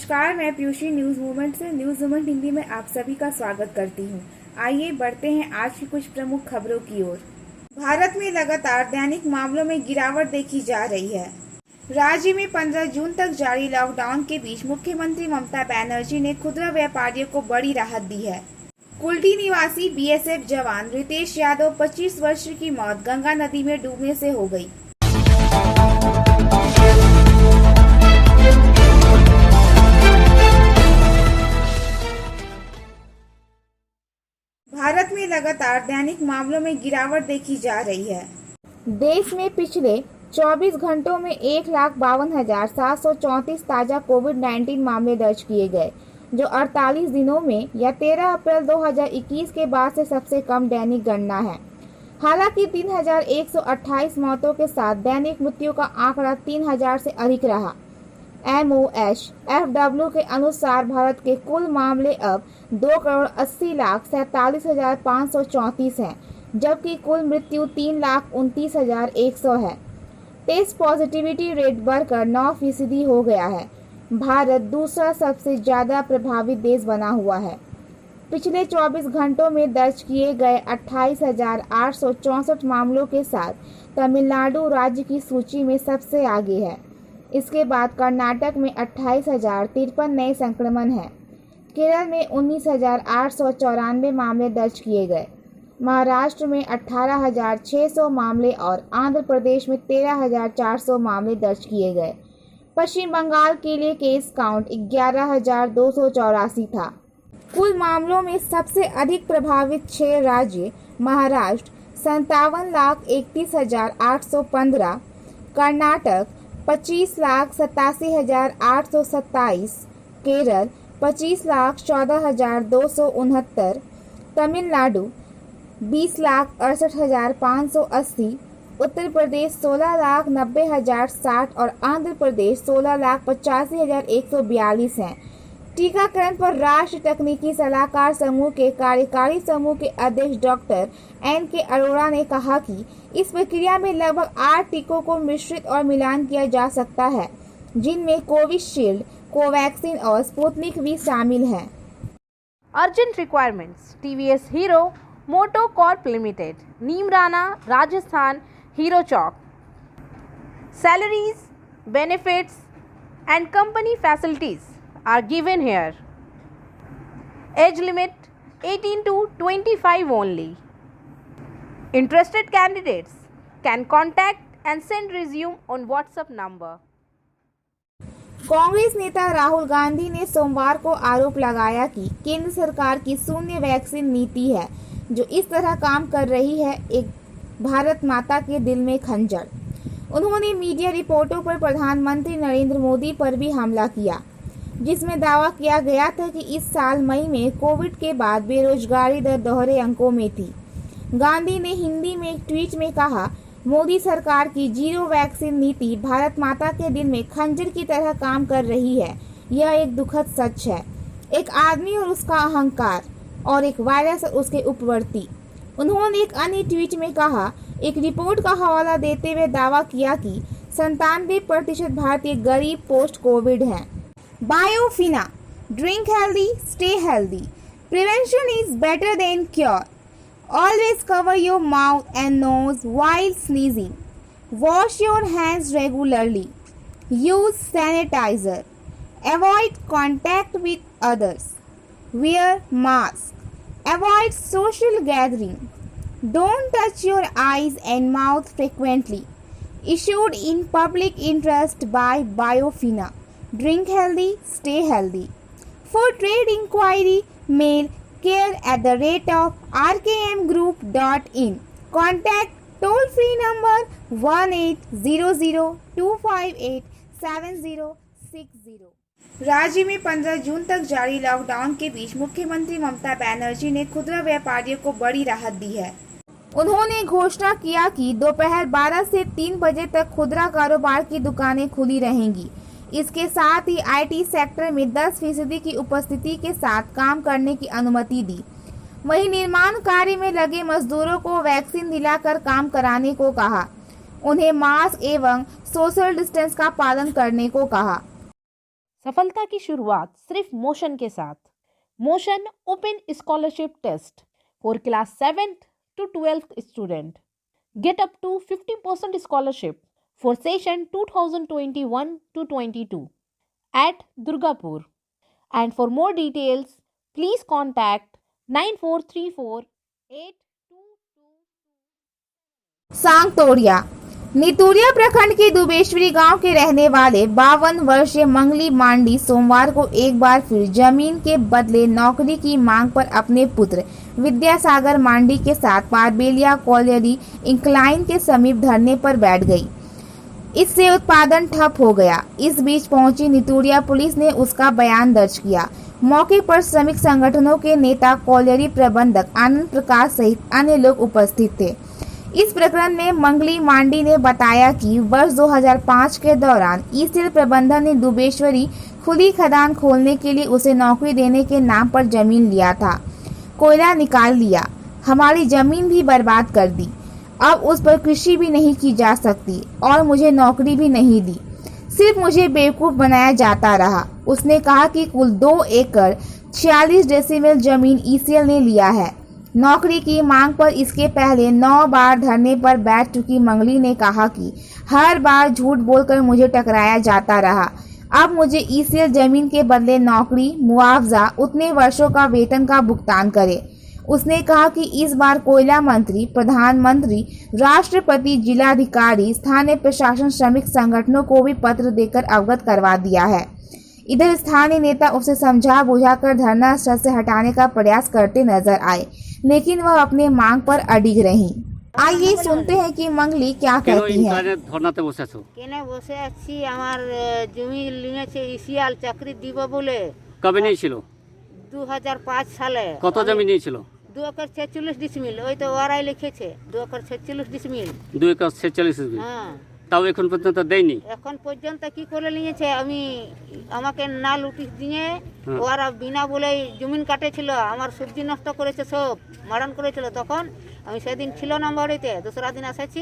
नमस्कार, मैं Piyushji news movement से न्यूज मूवमेंट हिंदी में आप सभी का स्वागत करती हूं। आइए बढ़ते हैं आज की कुछ प्रमुख खबरों की ओर। भारत में लगातार दैनिक मामलों में गिरावट देखी जा रही है। राज्य में 15 जून तक जारी लॉकडाउन के बीच मुख्यमंत्री ममता बनर्जी ने खुदरा व्यापारियों को बड़ी राहत दी है। कुल्टी निवासी बीएसएफ जवान रितेश यादव 25 वर्ष की मौत गंगा नदी में डूबने से हो गई। भारत में लगातार दैनिक मामलों में गिरावट देखी जा रही है। देश में पिछले 24 घंटों में 1,52,734 ताजा कोविड-19 मामले दर्ज किए गए, जो 48 दिनों में या 13 अप्रैल 2021 के बाद से सबसे कम दैनिक गणना है। हालांकि 3,128 मौतों के साथ दैनिक मृत्यु का आंकड़ा 3,000 से अधिक रहा। MOHFW के अनुसार भारत के कुल मामले अब 2,80,47,534 हैं, जबकि कुल मृत्यु 3,29,100 है। टेस्ट पॉजिटिविटी रेट बढ़कर 9% हो गया है। भारत दूसरा सबसे ज्यादा प्रभावित देश बना हुआ है। पिछले 24 घंटों में दर्ज किए गए 28,864 मामलों के साथ तमिलनाडु राज्य की सूची में सबसे आगे है। इसके बाद कर्नाटक में 28,053 नए संक्रमण हैं। केरल में 19,894 मामले दर्ज किए गए। महाराष्ट्र में 18,600 मामले और आंध्र प्रदेश में 13,400 मामले दर्ज किए गए। पश्चिम बंगाल के लिए केस काउंट 11,284 था। कुल मामलों में सबसे अधिक प्रभावित 6 राज्य महाराष्ट्र 57,31,815, कर्नाटक 25,87,827, केरल 25,14,269, तमिलनाडु 20,68,580, उत्तर प्रदेश 16,90,060 और आंध्र प्रदेश 16,85,142 हैं। टीकाकरण पर राष्ट्रीय तकनीकी सलाहकार समूह के कार्यकारी समूह के अध्यक्ष डॉक्टर N.K. अरोड़ा ने कहा कि इस प्रक्रिया में लगभग 8 टीकों को मिश्रित और मिलान किया जा सकता है, जिनमें कोविशील्ड, कोवैक्सीन और स्पुतनिक भी शामिल हैं। Urgent requirements TVS Hero MotoCorp limited, Neemrana, Rajasthan, Hero चौक। Salaries, benefits and company facilities are given here. Age limit 18 to 25 only. Interested candidates can contact and send resume on WhatsApp number. Congress नेता राहुल गांधी ने सोमवार को आरोप लगाया कि केंद्र सरकार की शून्य वैक्सीन नीति है, जो इस तरह काम कर रही है एक भारत माता के दिल में खंजर। उन्होंने मीडिया रिपोर्टों पर प्रधानमंत्री नरेंद्र मोदी पर भी हमला किया, जिसमें दावा किया गया था कि इस साल मई में कोविड के बाद बेरोजगारी दर दोहरे अंकों में थी। गांधी ने हिंदी में एक ट्वीट में कहा, मोदी सरकार की जीरो वैक्सीन नीति भारत माता के दिल में खंजर की तरह काम कर रही है। यह एक दुखद सच है। एक आदमी और उसका अहंकार और एक वायरस और उसके उपवर्ती। उन्होंने एक अन्य ट्वीट में कहा, एक रिपोर्ट का हवाला देते हुए दावा किया कि 97% भारतीय गरीब पोस्ट कोविड हैं। Biofina, drink healthy, stay healthy, prevention is better than cure. Always cover your mouth and nose while sneezing. Wash your hands regularly. Use sanitizer. Avoid contact with others. Wear mask. Avoid social gathering. Don't touch your eyes and mouth frequently. Issued in public interest by Biofina. Drink healthy, stay healthy. For trade inquiry, mail care@rkmgroup.in. Contact toll-free number 1800-258-7060. राज्य में 15 जून तक जारी lockdown के बीच मुख्यमंत्री ममता बनर्जी ने खुदरा व्यापारियों को बड़ी राहत दी है। उन्होंने घोषणा किया कि दोपहर 12 से 3 बजे तक खुदरा कारोबार की दुकानें खुली रहेंगी। इसके साथ ही IT सेक्टर में 10% की उपस्थिति के साथ काम करने की अनुमति दी। वहीं निर्माण कार्य में लगे मजदूरों को वैक्सीन दिलाकर काम कराने को कहा। उन्हें मास्क एवं सोशल डिस्टेंस का पालन करने को कहा। सफलता की शुरुआत सिर्फ मोशन के साथ। Motion open scholarship test for class 7th to 12th student. Get up to 50% scholarship for session 2021 to 22 at Durgapur. And for more details, please contact 94348222। सांगतोड़िया नितूरिया प्रखंड के दुबेश्वरी गांव के रहने वाले 52 वर्षीय मंगली मांडी सोमवार को एक बार फिर जमीन के बदले नौकरी की मांग पर अपने पुत्र विद्यासागर मांडी के साथ पारबेलिया कॉलेरी इंक्लाइन के समीप धरने पर बैठ गई। इससे उत्पादन ठप हो गया। इस बीच पहुंची नितूरिया पुलिस ने उसका बयान दर्ज किया। मौके पर श्रमिक संगठनों के नेता कॉलेरी प्रबंधक आनंद प्रकाश सहित अन्य लोग उपस्थित थे। इस प्रकरण में मंगली मांडी ने बताया कि वर्ष 2005 के दौरान ईसीएल प्रबंधन ने दुबेश्वरी खुली खदान खोलने के लिए उसे नौकरी देने के नाम पर जमीन लिया था। कोयला निकाल लिया, हमारी जमीन भी बर्बाद कर दी। अब उस पर कृषि भी नहीं की जा सकती और मुझे नौकरी भी नहीं दी, सिर्फ मुझे बेवकूफ बनाया जाता रहा। उसने कहा कि कुल 2 एकड़ 46 डेसिमल जमीन ईसीएल ने लिया है। नौकरी की मांग पर इसके पहले 9 बार धरने पर बैठ चुकी मंगली ने कहा कि हर बार झूठ बोलकर मुझे टकराया जाता रहा। अब मुझे ईसीएल जमीन के बदले नौकरी, मुआवजा, उतने वर्षों का वेतन का भुगतान करे। उसने कहा कि इस बार कोयला मंत्री, प्रधानमंत्री, राष्ट्रपति, जिलाधिकारी, स्थानीय प्रशासन, श्रमिक संगठनों को भी पत्र देकर अवगत करवा दिया है। इधर स्थानीय नेता उसे समझा बुझाकर धरना स्थल से हटाने का प्रयास करते नजर आए, लेकिन वह अपने मांग पर अडिग रही। आइए सुनते हैं कि मंगली क्या कहती है। কেনে বসে আছি আমার জমি লিয়েছে ইসিয়াল চাকরি দিব বলে। কবে নিয়েছিল? 2005 সালে। কত জমি নিয়েছিল? 2 একর 46 ডিসমিল। ওই তো ওরাই লিখেছে 2 একর 46 ডিসমিল। 2 একর 46 ডিসমিল। হ্যাঁ, তাও এখন পর্যন্ত দেয়নি। এখন পর্যন্ত কি করে নিয়েছে? আমি আমাকে না নোটিশ দিয়ে ওরা বিনা বলে জমিন কাটেছিল, আমার সবজি নষ্ট করেছে, সব মারণ করেছিল। তখন আমি সেদিন ছিল না বাড়িতে, দোসরা দিন এসেছি,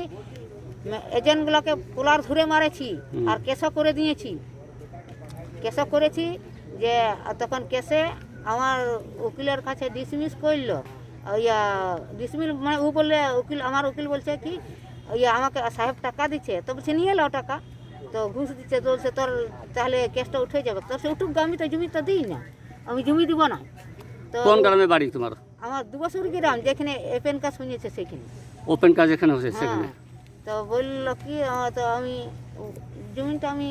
এজেন্টগুলোকে পোলার ধরে মারেছি আর কেসও করে দিয়েছি। কেসও করেছি যে তখন কেসে আমার উকিলের কাছে ডিসমিস করলো। ইয়া ডিসমিস মানে ও বললে উকিল, আমার উকিল বলছে কি ইয়া আমাকে সাহেব টাকা দিচ্ছে, তো বলছে নিয়ে এলো টাকা, তো ঘুষ দিচ্ছে, তো বলছে তোর তাহলে কেসটা উঠে যাবে। তোর সে উঠুক, আমি তো জমিটা দিই না, আমি জমি দিব না। তো কোন গ্রামে বাড়ি তোমার? আমার দুবছর গ্রাম, যেখানে এপেন কাজ শুনেছে সেখানে। ওপেন কাজ এখানে হচ্ছে সেখানে। তো বললো কি তো আমি জমিটা আমি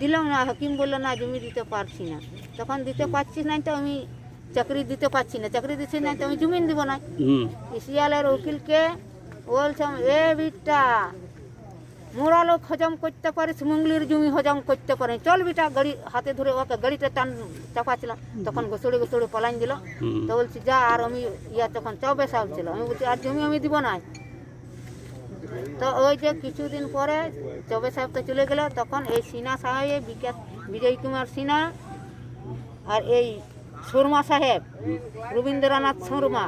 দিলাম না। হাকিম বললো না জমি দিতে পারছি না। তখন দিতে পারছি না তো আমি চাকরি দিতে পারছি না, চাকরি দিচ্ছি না তো আমি জমিন দিব না। ইসিয়ালের উকিলকে বলছিলাম, এ বিটা মোরা লোক হজম করতে পারে, মঙ্গলির জমি হজম করতে পারে, চল বিটা। গাড়ি হাতে ধরে ওকে গাড়িটা টান চাপাচ্ছিলাম, তখন গোসড়ে গোসড়ে পলাইন দিল। তো বলছি যা, আর আমি ইয়া তখন চবে সাহেব ছিল, আমি বলছি আর জমি আমি দিব না। তো ওই যে কিছুদিন পরে চবে সাহেব তো চলে গেল, তখন এই সিনহা সাহেব, বিজয় কুমার সিনহা আর এই শর্মা সাহেব, রবীন্দ্রনাথ শর্মা,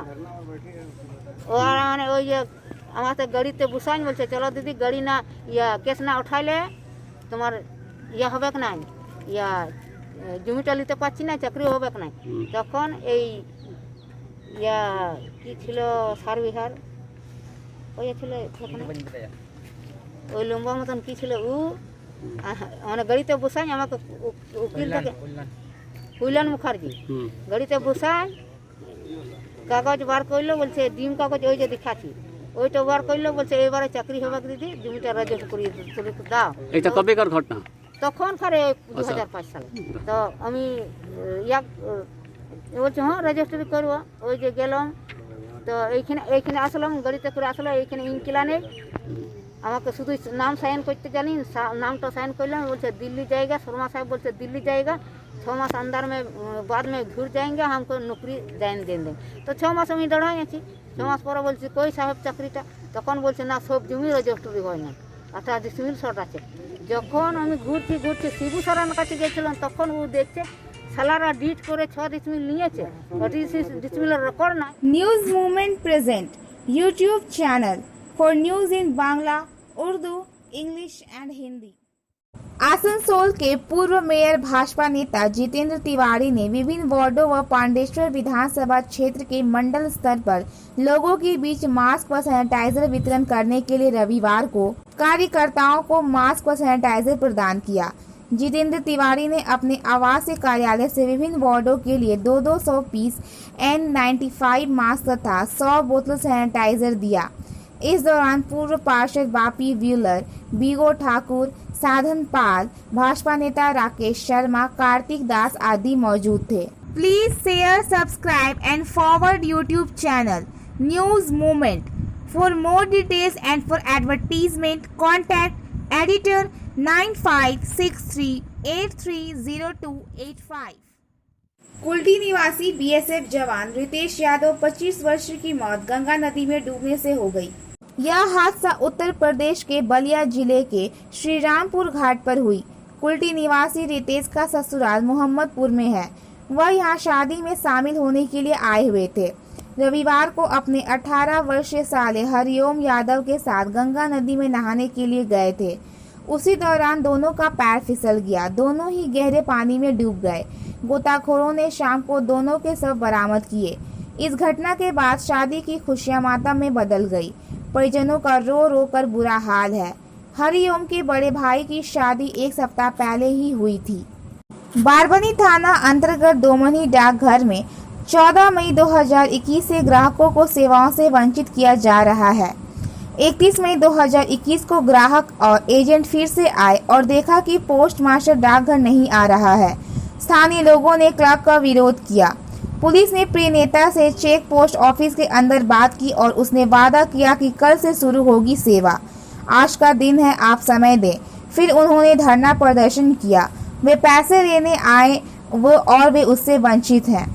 ওরা মানে ওই যে আমাকে গাড়িতে বসাইন, বলছে চলো দিদি গাড়ি না ইয়া কেস না উঠাইলে তোমার ইয়া হবে না, ইয়া জমিটা নিতে পারছি না, চাকরি হবে না। তখন এই ইয়া কি ছিল সারবিহার, ওই ছিল ওই লম্বা মতন কি ছিল, ও মানে গাড়িতে বসাই আমাকে উকিলটাকে, কল্যাণ মুখার্জি, গাড়িতে বসাই কাগজ বার করলো, বলছে ডিম কাগজ ওই যে দেখাচ্ছি, ওইটা বার করলো, বলছে এবারে চাকরি হবে দিদি, জমিটা রেজিস্টার করিয়ে দাও। এটা কবেকার ঘটনা? তখন খারে 2005 সালে। তো আমি ইয়াক বলছি হ্যাঁ রেজিস্ট্রি করবো। ওই যে গেলাম, তো এইখানে আসলাম, গাড়িতে করে আসলো, এইখানে ইনকিলানে আমাকে শুধু নাম সাইন করতে জানি, নামটা সাইন করলাম। বলছে दिल्ली जाएगा, शर्मा साहब बोलते दिल्ली जाएगा, 6 मास अंदर में बाद में घुर जाएंगे, हमको नौकरी जान देंगे। तो 6 मास আমি দাঁড়াই আছি। 6 মাস পরে বলছি কই সাহেব চাকরিটা? তখন বলছে না সব জমি রেজিস্ট্রি হয় না, 18 ডিসমিল শর্ট আছে। যখন আমি ঘুরছি শিবু সরার কাছে গেছিলাম, তখন ও দেখছে সালারা ডিট করে 6 ডিসমিল নিয়েছে, 36 ডিসমিলের রেকর্ড না। News movement present YouTube channel for news in Bangla, Urdu, English and Hindi. Asansol के पूर्व मेयर भाजपा नेता जितेंद्र तिवारी ने विभिन्न वार्डों व पांडेश्वर विधानसभा क्षेत्र के मंडल स्तर पर लोगों के बीच मास्क व सैनिटाइजर वितरण करने के लिए रविवार को कार्यकर्ताओं को मास्क व सैनिटाइजर प्रदान किया। जितेंद्र तिवारी ने अपने आवासीय कार्यालय से विभिन्न वार्डों के लिए 200 पीस N95 मास्क तथा 100 बोतल सैनिटाइजर दिया। इस दौरान पूर्व पार्षद बापी व्यूलर, बीगो ठाकुर, साधन पाल, भाजपा नेता राकेश शर्मा, कार्तिक दास आदि मौजूद थे। Please share, subscribe and forward YouTube channel news movement. For more details and for advertisement contact editor 9563830285। Kulti निवासी बीएसएफ जवान रितेश यादव 25 वर्ष की मौत गंगा नदी में डूबने से हो गई। यह हादसा उत्तर प्रदेश के बलिया जिले के श्रीरामपुर घाट पर हुई। कुल्टी निवासी रितेश का ससुराल मोहम्मदपुर में है। वह यहाँ शादी में शामिल होने के लिए आए हुए थे। रविवार को अपने 18 वर्षीय साले हरिओम यादव के साथ गंगा नदी में नहाने के लिए गए थे। उसी दौरान दोनों का पैर फिसल गया। दोनों ही गहरे पानी में डूब गए। गोताखोरों ने शाम को दोनों के शव बरामद किए। इस घटना के बाद शादी की खुशियां मातम में बदल गई। परिजनों का रो रो कर बुरा हाल है। हरिओम के बड़े भाई की शादी एक सप्ताह पहले ही हुई थी। बारबनी थाना अंतर्गत दोमनी डाकघर में 14 मई 2021 से ग्राहकों को सेवाओं से वंचित किया जा रहा है। 31 मई 2021 को ग्राहक और एजेंट फिर से आए और देखा कि पोस्ट मास्टर डाकघर नहीं आ रहा है। स्थानीय लोगों ने क्लर्क का विरोध किया। पुलिस ने प्रिय नेता से चेक पोस्ट ऑफिस के अंदर बात की और उसने वादा किया कि कल से शुरू होगी सेवा। आज का दिन है, आप समय दें। फिर उन्होंने धरना प्रदर्शन किया। वे पैसे लेने आए वो और वे उससे वंचित हैं।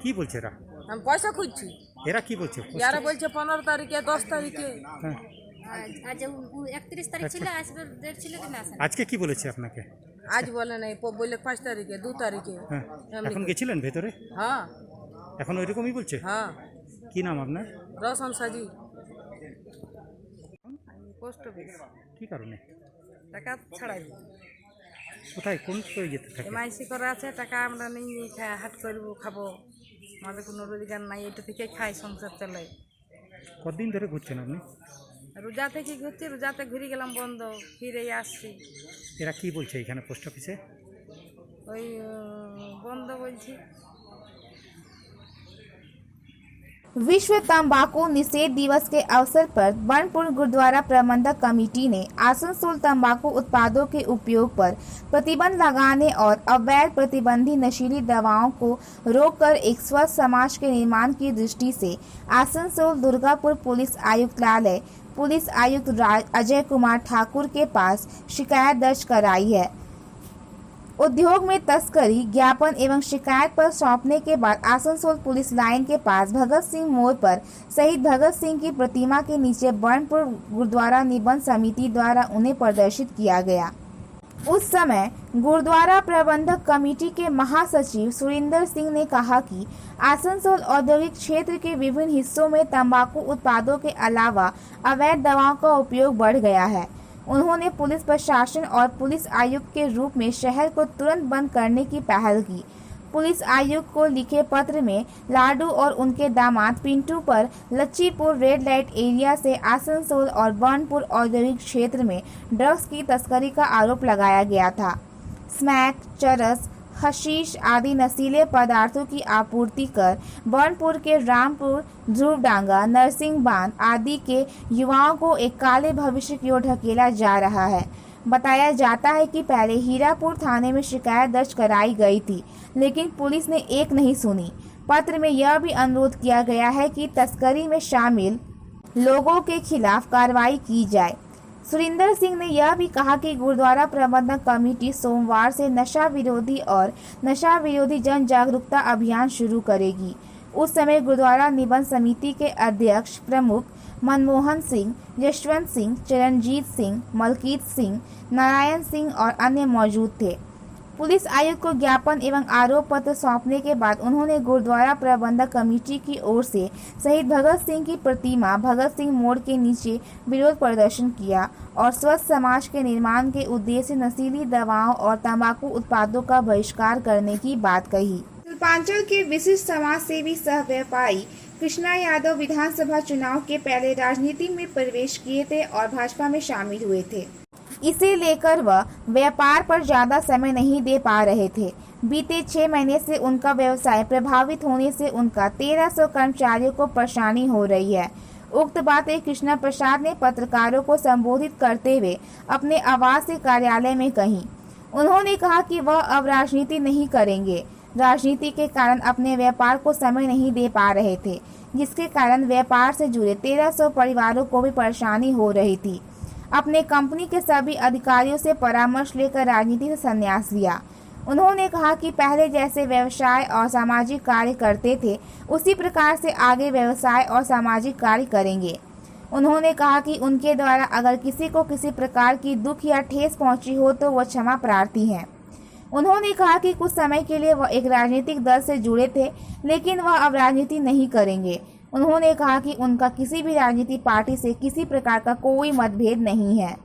কি বলছে এরা? আমি পয়সা খুঁজছি। এরা কি বলছে? যারা বলছে 15 তারিখে 10 তারিখে হ্যাঁ। আজ 31 তারিখ ছিল, আজকে ডেট ছিল কি না? আজকে কি বলেছে আপনাকে? আজ বলে নাই, বললে 5 তারিখে 2 তারিখে। হ্যাঁ। এমনি এখন গেছিলেন ভেতরে? হ্যাঁ এখন ওইরকমই বলছে? হ্যাঁ। কি নাম আপনার? রওশন সাজি। Post office. কি কারণে? টাকা ছাড়াই কোথায় কোন যেতে থাকে? এমআইসি করা আছে, টাকা আমরা নিয়ে হাট করব, খাবো। আমাদের কোনো রোজগার নাই, এটা থেকে খাই, সংসার চলে। কতদিন ধরে ঘুরছেন আপনি? রোজা থেকে ঘুরছি, রোজাতে ঘুরে গেলাম, বন্ধ, ফিরে আসছি। এরা কি বলছে এখানে পোস্ট অফিসে? ওই বন্ধ বলছি। विश्व तंबाकू निषेध दिवस के अवसर पर बनपुर गुरुद्वारा प्रबंधक कमेटी ने आसनसोल तंबाकू उत्पादों के उपयोग पर प्रतिबंध लगाने और अवैध प्रतिबंधी नशीली दवाओं को रोककर एक स्वस्थ समाज के निर्माण की दृष्टि से आसनसोल दुर्गापुर पुलिस आयुक्तालय पुलिस आयुक्त अजय कुमार ठाकुर के पास शिकायत दर्ज कराई है। उद्योग में तस्करी ज्ञापन एवं शिकायत पर सौंपने के बाद आसनसोल पुलिस लाइन के पास भगत सिंह मोड़ पर शहीद भगत सिंह की प्रतिमा के नीचे बनपुर गुरुद्वारा निबंध समिति द्वारा उन्हें प्रदर्शित किया गया। उस समय गुरुद्वारा प्रबंधक कमेटी के महासचिव सुरिंदर सिंह ने कहा कि आसनसोल औद्योगिक क्षेत्र के विभिन्न हिस्सों में तंबाकू उत्पादों के अलावा अवैध दवाओं का उपयोग बढ़ गया है। उन्होंने पुलिस प्रशासन और पुलिस आयुक्त के रूप में शहर को तुरंत बंद करने की पहल की। पुलिस आयुक्त को लिखे पत्र में लाडू और उनके दामाद पिंटू पर लच्छीपुर रेड लाइट एरिया से आसनसोल और बनपुर औद्योगिक क्षेत्र में ड्रग्स की तस्करी का आरोप लगाया गया था। स्मैक, चरस, हशीश आदि नशीले पदार्थों की आपूर्ति कर बनपुर के रामपुर, ध्रुवडांगा, नरसिंह बांध आदि के युवाओं को एक काले भविष्य की ओर ढकेला जा रहा है। बताया जाता है कि पहले हीरापुर थाने में शिकायत दर्ज कराई गई थी, लेकिन पुलिस ने एक नहीं सुनी। पत्र में यह भी अनुरोध किया गया है कि तस्करी में शामिल लोगों के खिलाफ कार्रवाई की जाए। सुरिंदर सिंह ने यह भी कहा कि गुरुद्वारा प्रबंधक कमेटी सोमवार से नशा विरोधी जन जागरूकता अभियान शुरू करेगी। उस समय गुरुद्वारा निबंध समिति के अध्यक्ष प्रमुख मनमोहन सिंह, यशवंत सिंह, चरणजीत सिंह, मलकीत सिंह, नारायण सिंह और अन्य मौजूद थे। पुलिस आयुक्त को ज्ञापन एवं आरोप पत्र सौंपने के बाद उन्होंने गुरुद्वारा प्रबंधक कमेटी की ओर से शहीद भगत सिंह की प्रतिमा भगत सिंह मोड़ के नीचे विरोध प्रदर्शन किया और स्वस्थ समाज के निर्माण के उद्देश्य से नशीली दवाओं और तंबाकू उत्पादों का बहिष्कार करने की बात कही। शिल्पांचल के विशिष्ट समाज सेवी सह व्यापारी कृष्णा यादव विधानसभा चुनाव के पहले राजनीति में प्रवेश किए थे और भाजपा में शामिल हुए थे। इसे लेकर वह व्यापार पर ज्यादा समय नहीं दे पा रहे थे। बीते 6 महीने से उनका व्यवसाय प्रभावित होने से उनका 1300 कर्मचारियों को परेशानी हो रही है। उक्त बातें कृष्णा प्रसाद ने पत्रकारों को संबोधित करते हुए अपने आवासीय कार्यालय में कही। उन्होंने कहा कि वह अब राजनीति नहीं करेंगे। राजनीति के कारण अपने व्यापार को समय नहीं दे पा रहे थे, जिसके कारण व्यापार से जुड़े 1300 परिवारों को भी परेशानी हो रही थी। अपने कंपनी के सभी अधिकारियों से परामर्श लेकर राजनीति से संन्यास लिया। उन्होंने कहा कि पहले जैसे व्यवसाय और सामाजिक कार्य करते थे, उसी प्रकार से आगे व्यवसाय और सामाजिक कार्य करेंगे। उन्होंने कहा कि उनके द्वारा अगर किसी को किसी प्रकार की दुख या ठेस पहुंची हो तो वह क्षमा प्रार्थी हैं। उन्होंने कहा कि कुछ समय के लिए वह एक राजनीतिक दल से जुड़े थे, लेकिन वह अब राजनीति नहीं करेंगे। उन्होंने कहा कि उनका किसी भी राजनीतिक पार्टी से किसी प्रकार का कोई मतभेद नहीं है।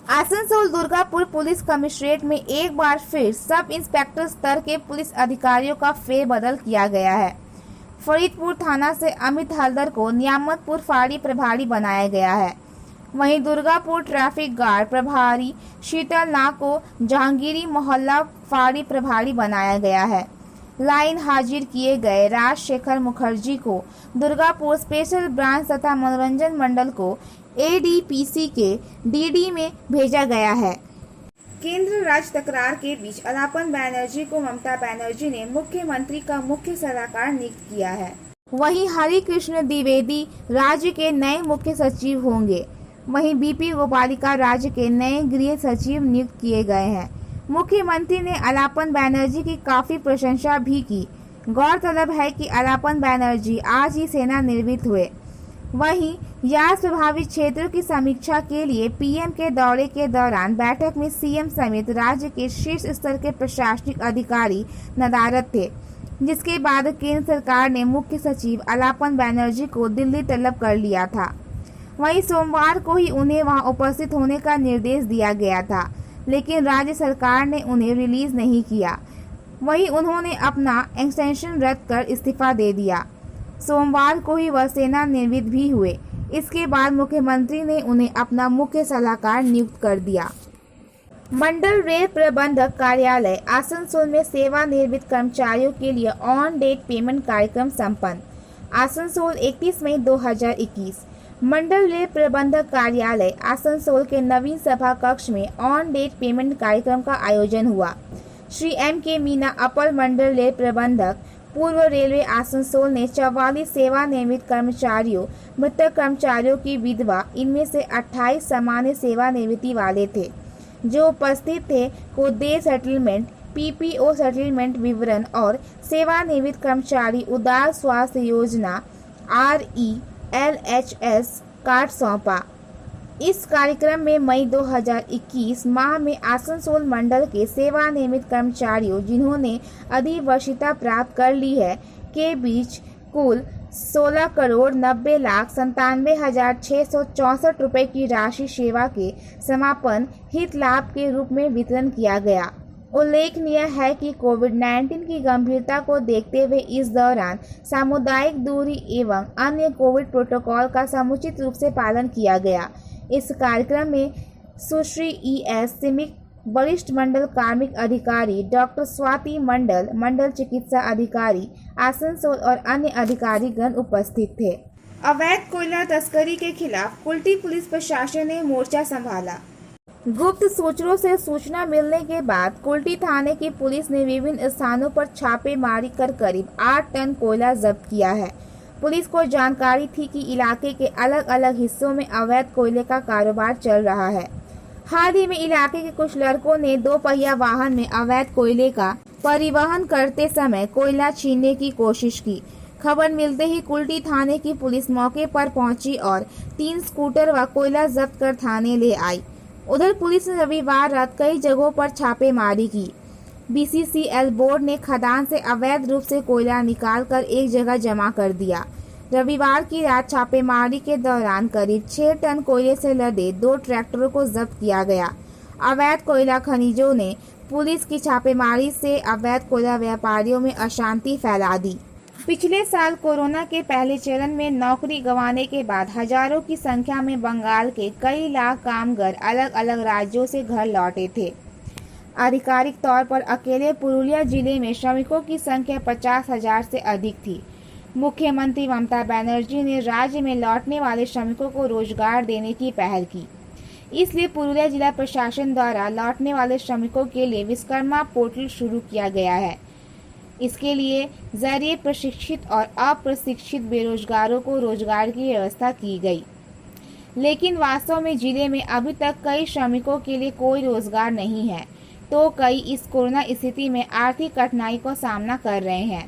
आसनसोल दुर्गापुर पुलिस कमिश्नरेट में एक बार फिर सब इंस्पेक्टर स्तर के पुलिस अधिकारियों का फेरबदल किया गया है। फरीदपुर थाना से अमित हलदर को नियामतपुर फाड़ी प्रभारी बनाया गया है। वहीं दुर्गापुर ट्रैफिक गार्ड प्रभारी शीतल नाग को जहांगीरी मोहल्ला फाड़ी प्रभारी बनाया गया है। लाइन हाजिर किए गए राजशेखर मुखर्जी को दुर्गापुर स्पेशल ब्रांच तथा मनोरंजन मंडल को एडीपीसी के डीडी में भेजा गया है। केंद्र राज्य तकरार के बीच अलापन बनर्जी को ममता बनर्जी ने मुख्यमंत्री का मुख्य सलाहकार नियुक्त किया है। वहीं हरि कृष्ण द्विवेदी राज्य के नए मुख्य सचिव होंगे। वहीं बीपी गोपालिका राज्य के नए गृह सचिव नियुक्त किए गए हैं। मुख्यमंत्री ने अलापन बनर्जी की काफी प्रशंसा भी की। गौरतलब है कि अलापन बनर्जी आज ही सेना निवृत्त हुए। वहीं यास प्रभावित क्षेत्रों की समीक्षा के लिए पीएम के दौरे के दौरान बैठक में सीएम समेत राज्य के शीर्ष स्तर के प्रशासनिक अधिकारी नदारद थे, जिसके बाद केंद्र सरकार ने मुख्य सचिव अलापन बनर्जी को दिल्ली तलब कर लिया था। वहीं सोमवार को ही उन्हें वहां उपस्थित होने का निर्देश दिया गया था, लेकिन राज्य सरकार ने उन्हें रिलीज नहीं किया। वहीं उन्होंने अपना एक्सटेंशन रद्द कर इस्तीफा दे दिया। सोमवार को ही वह सेना निवृत्त भी हुए। इसके बाद मुख्यमंत्री ने उन्हें अपना मुख्य सलाहकार नियुक्त कर दिया। मंडल रेल प्रबंधक कार्यालय आसनसोल में सेवानिवृत्त कर्मचारियों के लिए ऑन डेट पेमेंट कार्यक्रम संपन्न। आसनसोल 31 मई 2021। मंडल रेल प्रबंधक कार्यालय आसनसोल के नवीन सभा कक्ष में ऑन डेट पेमेंट कार्यक्रम का आयोजन हुआ। श्री M.K. मीना अपर मंडल रेल प्रबंधक पूर्व रेलवे आसनसोल ने 44 सेवानिवृत्त कर्मचारियों, मृतक कर्मचारियों की विधवा, इनमें से 28 सामान्य सेवानिवृत्ति वाले थे जो उपस्थित थे, को देय सेटलमेंट, PPO सेटलमेंट विवरण और सेवानिवृत्त कर्मचारी उदार स्वास्थ्य योजना RELHS कार्ड सौंपा। इस कार्यक्रम में मई 2021 माह में आसनसोल मंडल के सेवानिवृत्त कर्मचारियों जिन्होंने अधिवर्षिता प्राप्त कर ली है के बीच कुल 16,90,97,664 रुपए की राशि सेवा के समापन हित लाभ के रूप में वितरण किया गया। उल्लेखनीय है कि कोविड-19 की गंभीरता को देखते हुए इस दौरान सामुदायिक दूरी एवं अन्य कोविड प्रोटोकॉल का समुचित रूप से पालन किया गया। इस कार्यक्रम में सुश्री ES सिमिक, वरिष्ठ मंडल कार्मिक अधिकारी डॉक्टर स्वाति मंडल, मंडल चिकित्सा अधिकारी आसनसोल और अन्य अधिकारीगण उपस्थित थे। अवैध कोयला तस्करी के खिलाफ कुल्टी पुलिस प्रशासन ने मोर्चा संभाला। गुप्त सूत्रों से सूचना मिलने के बाद कुल्टी थाने की पुलिस ने विभिन्न स्थानों पर छापेमारी कर करीब 8 टन कोयला जब्त किया है। पुलिस को जानकारी थी कि इलाके के अलग अलग हिस्सों में अवैध कोयले का कारोबार चल रहा है। हाल ही में इलाके के कुछ लड़कों ने 2 पहिया वाहन में अवैध कोयले का परिवहन करते समय कोयला छीनने की कोशिश की। खबर मिलते ही कुल्टी थाने की पुलिस मौके पर पहुंची और 3 स्कूटर व कोयला जब्त कर थाने ले आई। उधर पुलिस ने रविवार रात कई जगहों पर छापेमारी की। बीसीसीएल बोर्ड ने खदान से अवैध रूप से कोयला निकालकर एक जगह जमा कर दिया। रविवार की रात छापेमारी के दौरान करीब 6 टन कोयले से लदे 2 ट्रैक्टरों को जब्त किया गया। अवैध कोयला खनिजों ने पुलिस की छापेमारी से अवैध कोयला व्यापारियों में अशांति फैला दी। पिछले साल कोरोना के पहले चरण में नौकरी गंवाने के बाद हजारों की संख्या में बंगाल के कई लाख कामगार अलग अलग राज्यों से घर लौटे थे। आधिकारिक तौर पर अकेले पुरुलिया जिले में श्रमिकों की संख्या 50,000 से अधिक थी। मुख्यमंत्री ममता बनर्जी ने राज्य में लौटने वाले श्रमिकों को रोजगार देने की पहल की। इसलिए पुरुलिया जिला प्रशासन द्वारा लौटने वाले श्रमिकों के लिए विश्वकर्मा पोर्टल शुरू किया गया है। इसके लिए जरिए प्रशिक्षित और अप्रशिक्षित बेरोजगारों को रोजगार की व्यवस्था की गई, लेकिन वास्तव में जिले में अभी तक कई श्रमिकों के लिए कोई रोजगार नहीं है, तो कई इस कोरोना स्थिति में आर्थिक कठिनाई का सामना कर रहे हैं।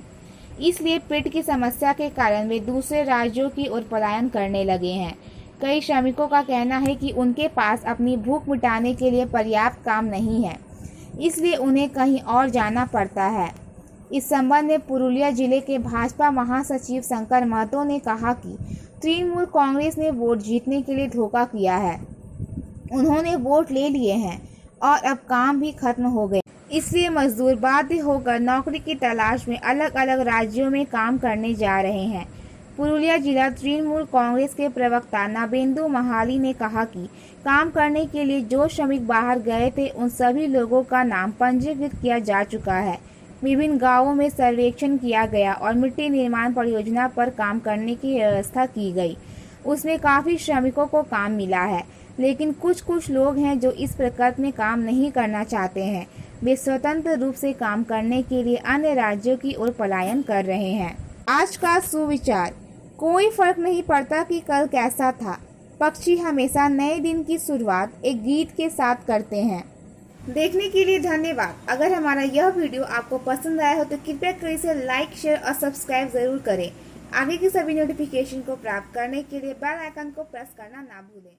इसलिए पेट की समस्या के कारण वे दूसरे राज्यों की ओर पलायन करने लगे हैं। कई श्रमिकों का कहना है कि उनके पास अपनी भूख मिटाने के लिए पर्याप्त काम नहीं है, इसलिए उन्हें कहीं और जाना पड़ता है। इस संबंध में पुरुलिया जिले के भाजपा महासचिव शंकर महतो ने कहा कि तृणमूल कांग्रेस ने वोट जीतने के लिए धोखा किया है। उन्होंने वोट ले लिए हैं और अब काम भी खत्म हो गए, इसलिए मजदूर बाध्य होकर नौकरी की तलाश में अलग अलग राज्यों में काम करने जा रहे हैं। पुरुलिया जिला तृणमूल कांग्रेस के प्रवक्ता नवेंदु महाली ने कहा कि काम करने के लिए जो श्रमिक बाहर गए थे उन सभी लोगों का नाम पंजीकृत किया जा चुका है। विभिन्न गांवों में सर्वेक्षण किया गया और मिट्टी निर्माण परियोजना पर काम करने की व्यवस्था की गई। उसमें काफी श्रमिकों को काम मिला है, लेकिन कुछ लोग हैं जो इस प्रकल्प में काम नहीं करना चाहते हैं। वे स्वतंत्र रूप से काम करने के लिए अन्य राज्यों की ओर पलायन कर रहे हैं। आज का सुविचार: कोई फर्क नहीं पड़ता कि कल कैसा था, पक्षी हमेशा नए दिन की शुरुआत एक गीत के साथ करते हैं। देखने के लिए धन्यवाद। अगर हमारा यह वीडियो आपको पसंद आया हो तो कृपया कर इसे लाइक, शेयर और सब्सक्राइब जरूर करें। आगे की सभी नोटिफिकेशन को प्राप्त करने के लिए बेल आइकन को प्रेस करना ना भूलें।